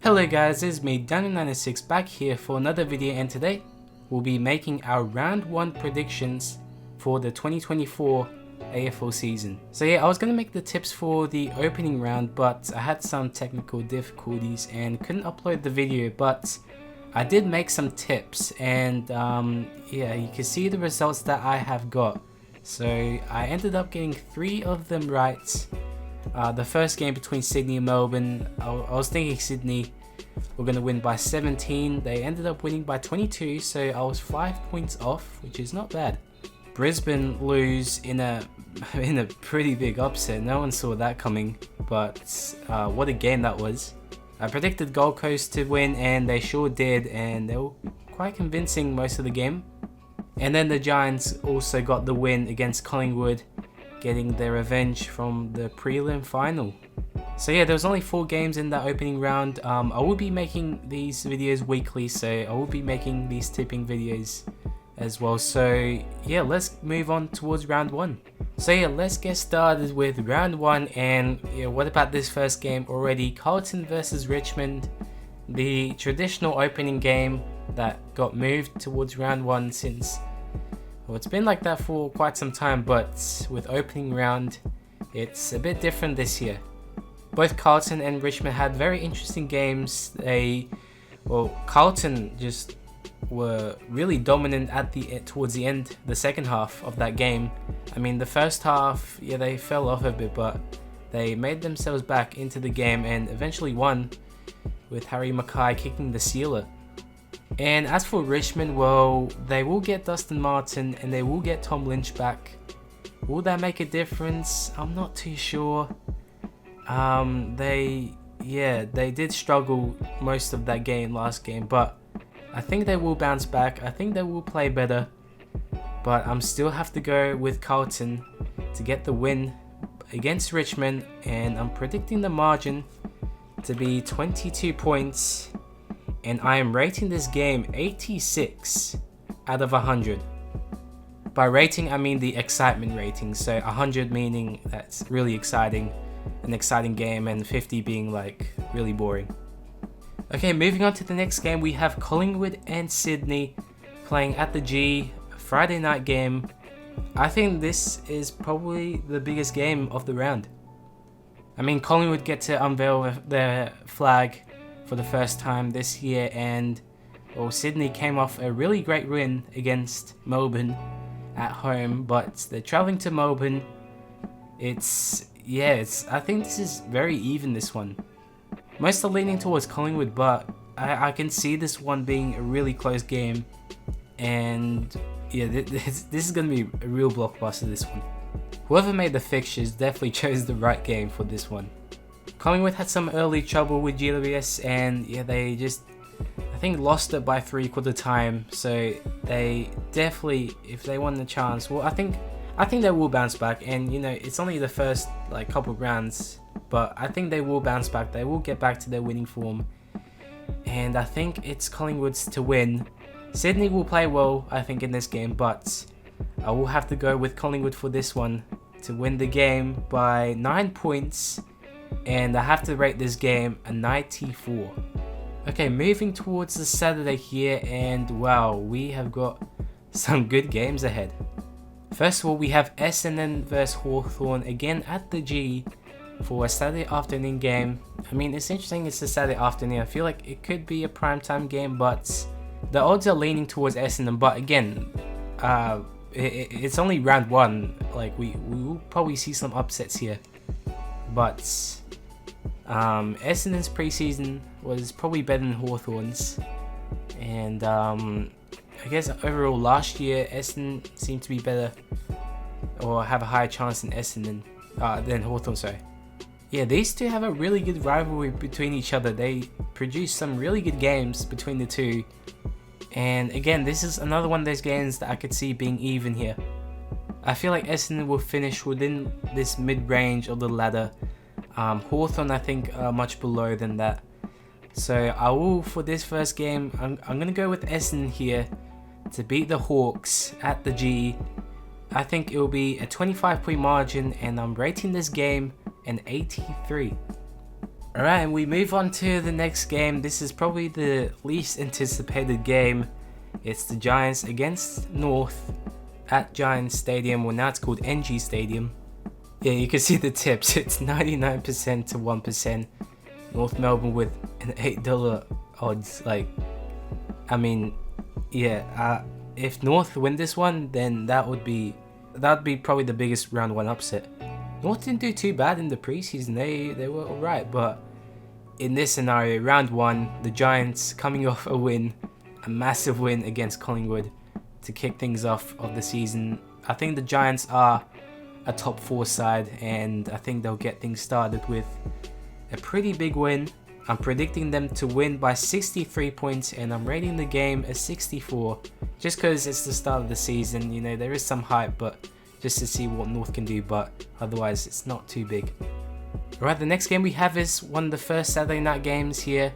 Hello guys, it's me Daniel96 back here for another video, and today we'll be making our round 1 predictions for the 2024 AFL season. So yeah, I was going to make the tips for the opening round, but I had some technical difficulties and couldn't upload the video, but I did make some tips, and yeah, you can see the results that I have got. So I ended up getting 3 of them right. The first game between Sydney and Melbourne, I was thinking Sydney were going to win by 17. They ended up winning by 22, so I was 5 points off, which is not bad. Brisbane lose in a pretty big upset. No one saw that coming, but what a game that was. I predicted Gold Coast to win, and they sure did, and they were quite convincing most of the game. And then the Giants also got the win against Collingwood, getting their revenge from the prelim final. So yeah, there was only 4 games in that opening round. I will be making these videos weekly, so I will be making these tipping videos as well. So yeah, let's move on towards round 1. So yeah, let's get started with round 1. And yeah, what about this first game already? Carlton versus Richmond, the traditional opening game that got moved towards round 1 since, well, it's been like that for quite some time, but with opening round, it's a bit different this year. Both Carlton and Richmond had very interesting games. Carlton just were really dominant towards the end, the second half of that game. I mean, the first half, yeah, they fell off a bit, but they made themselves back into the game and eventually won with Harry Mackay kicking the sealer. And as for Richmond, well, they will get Dustin Martin and they will get Tom Lynch back. Will that make a difference? I'm not too sure. They did struggle most of that game, last game, but I think they will bounce back. I think they will play better, but I'm still have to go with Carlton to get the win against Richmond, and I'm predicting the margin to be 22 points, and I am rating this game 86 out of 100. By rating, I mean the excitement rating, so 100 meaning that's really exciting, an exciting game, and 50 being like really boring. Okay, moving on to the next game, we have Collingwood and Sydney playing at the G, a Friday night game. I think this is probably the biggest game of the round. I mean, Collingwood get to unveil their flag for the first time this year, and well, Sydney came off a really great win against Melbourne at home, but they're travelling to Melbourne. I think this is very even, this one. Most are leaning towards Collingwood, but I can see this one being a really close game, and yeah, this is going to be a real blockbuster, this one. Whoever made the fixtures definitely chose the right game for this one. Collingwood had some early trouble with GWS, and yeah, they just, I think, lost it by 3/4 time, so they definitely, if they want a chance, well, I think they will bounce back, and you know, it's only the first like couple rounds, but I think they will bounce back. They will get back to their winning form, and I think it's Collingwood's to win. Sydney will play well, I think, in this game, but I will have to go with Collingwood for this one to win the game by 9 points, and I have to rate this game a 94. Okay, moving towards the Saturday here, and wow, we have got some good games ahead. First of all, we have Essendon vs Hawthorn again at the G for a Saturday afternoon game. I mean, it's interesting, it's a Saturday afternoon. I feel like it could be a primetime game, but the odds are leaning towards Essendon. But again, it's only round 1. Like, we will probably see some upsets here. But Essendon's preseason was probably better than Hawthorn's. And I guess overall last year, Essendon seemed to be better, or have a higher chance than Hawthorn, sorry. Yeah, these two have a really good rivalry between each other. They produce some really good games between the two. And again, this is another one of those games that I could see being even here. I feel like Essendon will finish within this mid-range of the ladder. Hawthorn, I think, are much below than that. So I will, for this first game, I'm going to go with Essendon here to beat the Hawks at the G. I think it will be a 25-point margin, and I'm rating this game an 83. Alright, and we move on to the next game. This is probably the least anticipated game. It's the Giants against North at Giants Stadium. Well, now it's called NG Stadium. Yeah, you can see the tips. It's 99% to 1%. North Melbourne with an $8 odds. Like, I mean, yeah. If North win this one, then that would be probably the biggest round one upset. North didn't do too bad in the preseason. They were alright, but in this scenario, round one, the Giants coming off a win, a massive win against Collingwood to kick things off of the season. I think the Giants are a top 4 side, and I think they'll get things started with a pretty big win. I'm predicting them to win by 63 points, and I'm rating the game a 64, just because it's the start of the season. You know, there is some hype, but just to see what North can do, but otherwise it's not too big. Alright, the next game we have is one of the first Saturday night games here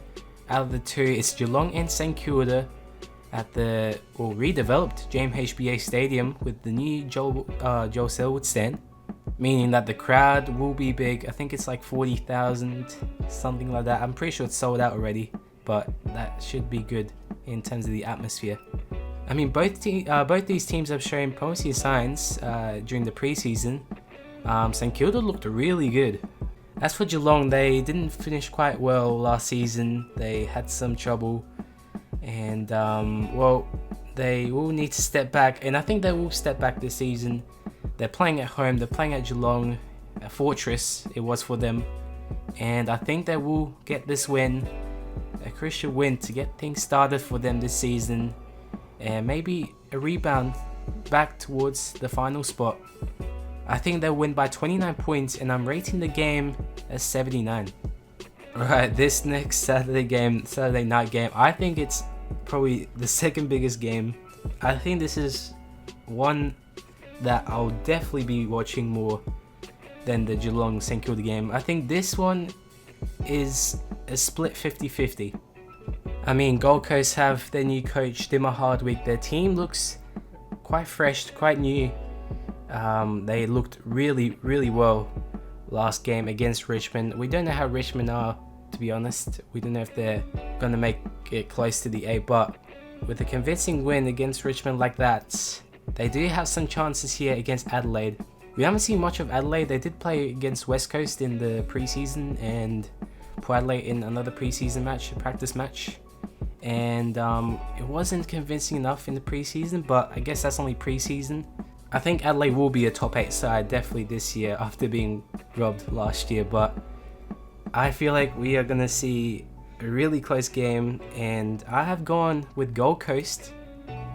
out of the two. It's Geelong and St Kilda at the redeveloped James HBA Stadium with the new Joel Selwood stand, meaning that the crowd will be big. I think it's like 40,000, something like that. I'm pretty sure it's sold out already, but that should be good in terms of the atmosphere. I mean, both these teams have shown promising signs during the preseason. St Kilda looked really good. As for Geelong, they didn't finish quite well last season. They had some trouble, and well, they will need to step back, and I think they will step back this season. They're playing at home, they're playing at Geelong, a fortress it was for them, and I think they will get this win, a crucial win to get things started for them this season, and maybe a rebound back towards the final spot. I think they'll win by 29 points, and I'm rating the game as 79. Alright, this next Saturday night game, I think it's probably the second biggest game. I think this is one that I'll definitely be watching more than the Geelong St Kilda game. I think this one is a split 50-50. I mean, Gold Coast have their new coach, Dimma Hardwick. Their team looks quite fresh, quite new. They looked really, really well last game against Richmond. We don't know how Richmond are, to be honest. We don't know if they're going to make it close to the 8, but with a convincing win against Richmond like that, they do have some chances here against Adelaide. We haven't seen much of Adelaide. They did play against West Coast in the preseason, and Port Adelaide in another preseason match, a practice match. And it wasn't convincing enough in the preseason, but I guess that's only preseason. I think Adelaide will be a top 8 side definitely this year after being robbed last year, but I feel like we are going to see a really close game, and I have gone with Gold Coast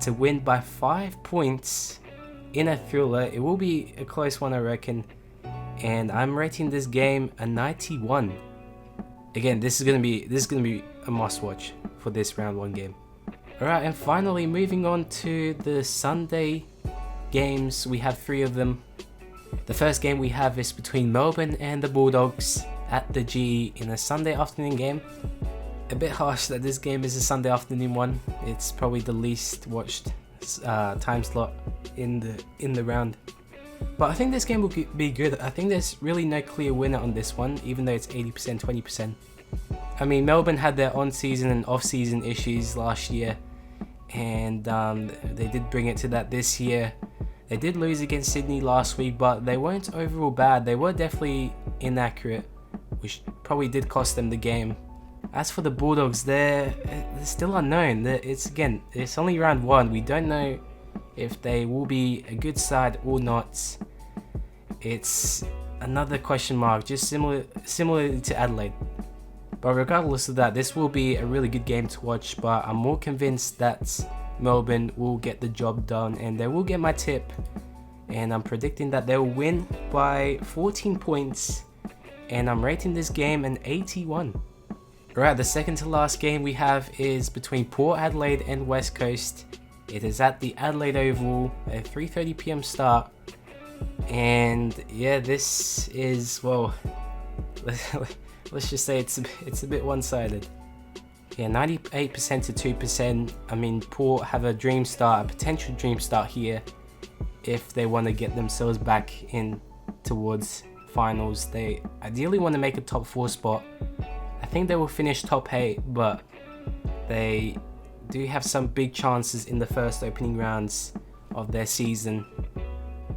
to win by 5 points in a thriller. It will be a close one, I reckon, and I'm rating this game a 91. Again, this is gonna be a must watch for this round 1 game. Alright, and finally moving on to the Sunday games. We have 3 of them. The first game we have is between Melbourne and the Bulldogs at the G in a Sunday afternoon game. A bit harsh that this game is a Sunday afternoon one. It's probably the least watched time slot in the round, but I think this game will be good. I think there's really no clear winner on this one, even though it's 80% 20%. I mean, Melbourne had their on-season and off-season issues last year, and they did bring it to that this year. They did lose against Sydney last week, but they weren't overall bad. They were definitely inaccurate, which probably did cost them the game. As for the Bulldogs, they're still unknown. It's only round 1. We don't know if they will be a good side or not. It's another question mark, just similar to Adelaide. But regardless of that, this will be a really good game to watch, but I'm more convinced that Melbourne will get the job done, and they will get my tip, and I'm predicting that they'll win by 14 points, and I'm rating this game an 81. Alright, the second to last game we have is between Port Adelaide and West Coast. It is at the Adelaide Oval, a 3:30 PM start, and yeah, this is, well, let's just say it's a bit one-sided. Yeah, 98% to 2%. I mean, Port have a dream start, a potential dream start here if they want to get themselves back in towards finals. They ideally want to make a top 4 spot, think they will finish top 8, but they do have some big chances in the first opening rounds of their season.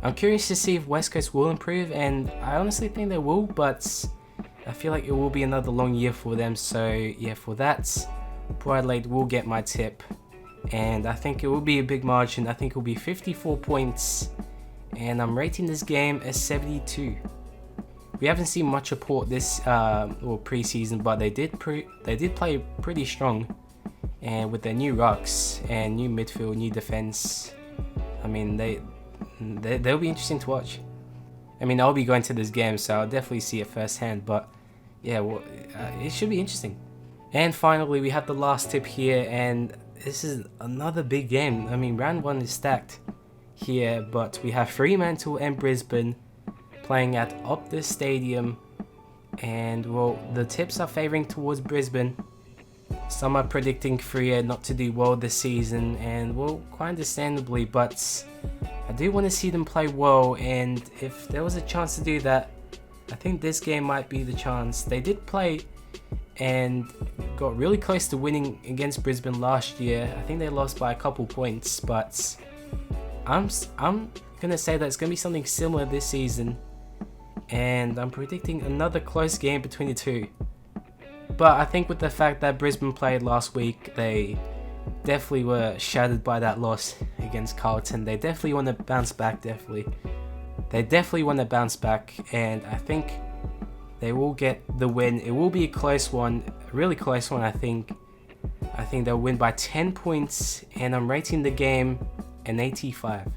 I'm curious to see if West Coast will improve, and I honestly think they will, but I feel like it will be another long year for them. So yeah, for that, Port Adelaide will get my tip, and I think it will be a big margin. I think it will be 54 points, and I'm rating this game as 72. We haven't seen much of Port this preseason, but they did play pretty strong, and with their new rucks and new midfield, new defense, I mean they'll be interesting to watch. I mean, I'll be going to this game, so I'll definitely see it firsthand. But yeah, well, it should be interesting. And finally, we have the last tip here, and this is another big game. I mean, round 1 is stacked here, but we have Fremantle and Brisbane playing at Optus Stadium, and well, the tips are favouring towards Brisbane. Some are predicting Freo not to do well this season, and well, quite understandably, but I do want to see them play well, and if there was a chance to do that, I think this game might be the chance. They did play and got really close to winning against Brisbane last year. I think they lost by a couple points, but I'm gonna say that it's gonna be something similar this season, and I'm predicting another close game between the two. But I think with the fact that Brisbane played last week, they definitely were shattered by that loss against Carlton. They definitely want to bounce back, They definitely want to bounce back, and I think they will get the win. It will be a close one, a really close one, I think. I think they'll win by 10 points, and I'm rating the game an 85.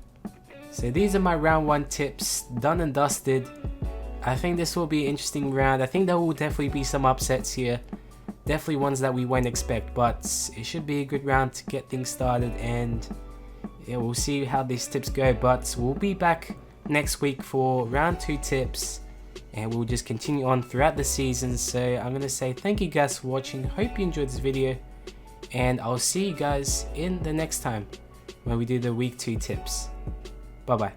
So these are my round 1 tips, done and dusted. I think this will be an interesting round. I think there will definitely be some upsets here. Definitely ones that we won't expect, but it should be a good round to get things started, and yeah, we'll see how these tips go. But we'll be back next week for round 2 tips, and we'll just continue on throughout the season. So I'm going to say thank you guys for watching. Hope you enjoyed this video, and I'll see you guys in the next time when we do the week 2 tips. Bye bye.